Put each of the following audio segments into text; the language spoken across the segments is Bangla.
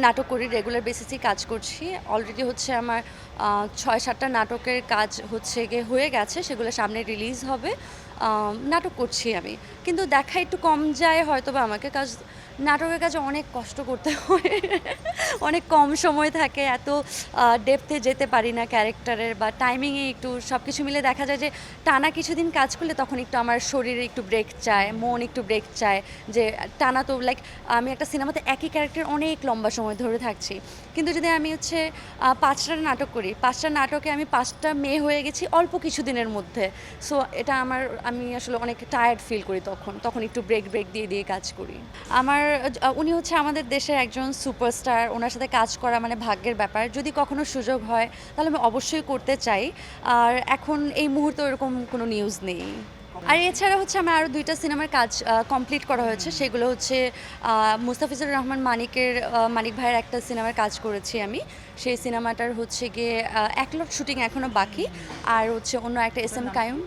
নাটক করি, রেগুলার বেসিসেই কাজ করছি। অলরেডি হচ্ছে আমার ৬-৭টা নাটকের কাজ হচ্ছে গিয়ে হয়ে গেছে, সেগুলো সামনে রিলিজ হবে। নাটক করছি আমি, কিন্তু দেখা একটু কম যায় হয়তোবা আমাকে, নাটকের কাজে অনেক কষ্ট করতে হয়। অনেক কম সময় থাকে, এত ডেপথে যেতে পারি না ক্যারেক্টারের, বা টাইমিংয়ে একটু সব কিছু মিলে দেখা যায় যে টানা কিছুদিন কাজ করলে তখন একটু আমার শরীরে একটু ব্রেক চায়, মন একটু ব্রেক চায়। যে টানা তো লাইক আমি একটা সিনেমাতে একই ক্যারেক্টার অনেক লম্বা সময় ধরে থাকছি, কিন্তু যদি আমি হচ্ছে 5টা নাটক করি, 5টা নাটকে আমি 5টা মেয়ে হয়ে গেছি অল্প কিছুদিনের মধ্যে। সো এটা আমি আসলে অনেক টায়ার্ড ফিল করি, তখন একটু ব্রেক দিয়ে দিয়ে কাজ করি। উনি হচ্ছে আমাদের দেশের একজন সুপারস্টার, ওনার সাথে কাজ করা মানে ভাগ্যের ব্যাপার। যদি কখনো সুযোগ হয় তাহলে আমি অবশ্যই করতে চাই। আর এখন এই মুহূর্তে এরকম কোনো নিউজ নেই। আর এছাড়া হচ্ছে আমার আরও 2টা সিনেমার কাজ কমপ্লিট করা হয়েছে। সেগুলো হচ্ছে মুস্তাফিজুর রহমান মানিক ভাইয়ের একটা সিনেমার কাজ করেছি আমি। সেই সিনেমাটার হচ্ছে গিয়ে এক লট শুটিং এখনও বাকি। আর হচ্ছে অন্য একটা এস এম কাইয়ুম,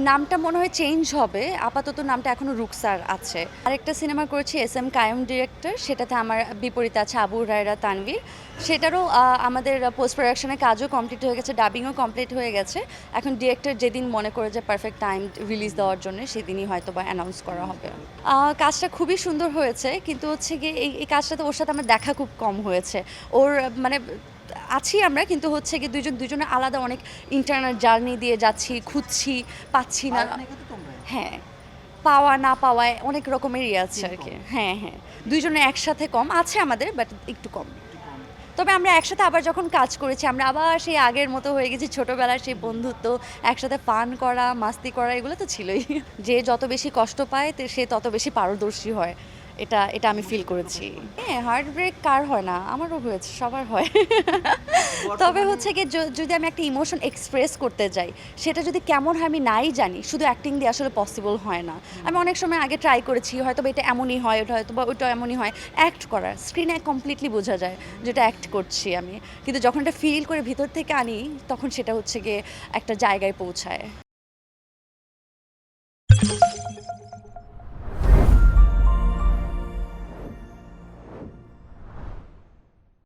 নামটা মনে হয় চেঞ্জ হবে, আপাতত নামটা এখনও রুকসার আছে। আরেকটা সিনেমা করেছি এস এম কাইয়ুম ডিরেক্টর, সেটাতে আমার বিপরীতে আছে আবু হুরায়রা তানভীর। সেটারও আমাদের পোস্ট প্রোডাকশনের কাজও কমপ্লিট হয়ে গেছে, ডাবিংও কমপ্লিট হয়ে গেছে। এখন ডিরেক্টর যেদিন মনে করে যে পারফেক্ট টাইম রিলিজ দেওয়ার জন্য, সেদিনই হয়তো বা অ্যানাউন্স করা হবে। কাজটা খুবই সুন্দর হয়েছে, কিন্তু হচ্ছে গিয়ে এই কাজটাতে ওর সাথে আমার দেখা খুব কম হয়েছে। ওর মানে আছি আমরা, কিন্তু হচ্ছে গিয়ে দুজনে আলাদা অনেক ইন্টারনাল জার্নি দিয়ে যাচ্ছি, খুঁজছি, পাচ্ছি না। হ্যাঁ, পাওয়া না পাওয়ায় অনেক রকমেরই আছে আর কি। হ্যাঁ হ্যাঁ, দুইজনে একসাথে কম আছে আমাদের, বাট একটু কম। তবে আমরা একসাথে আবার যখন কাজ করেছি, আমরা আবার সেই আগের মতো হয়ে গেছি, ছোটোবেলার সেই বন্ধুত্ব, একসাথে ফান করা, মাস্তি করা, এগুলো তো ছিলই। যে যত বেশি কষ্ট পায় সে তত বেশি পারদর্শী হয়, এটা আমি ফিল করেছি। হ্যাঁ, হার্ট ব্রেক কার হয় না, আমারও হয়েছে, সবার হয়। তবে হচ্ছে কি, যদি আমি একটা ইমোশন এক্সপ্রেস করতে যাই, সেটা যদি কেমন হয় আমি নাই জানি, শুধু অ্যাক্টিং দিয়ে আসলে পসিবল হয় না। আমি অনেক সময় আগে ট্রাই করেছি, হয়তো এটা এমনই হয়, ওটা হয়তো বা ওইটা এমনই হয়। অ্যাক্ট করা স্ক্রিনে কমপ্লিটলি বোঝা যায় যেটা অ্যাক্ট করছি আমি, কিন্তু যখন এটা ফিল করে ভিতর থেকে আনি, তখন সেটা হচ্ছে গিয়ে একটা জায়গায় পৌঁছায়।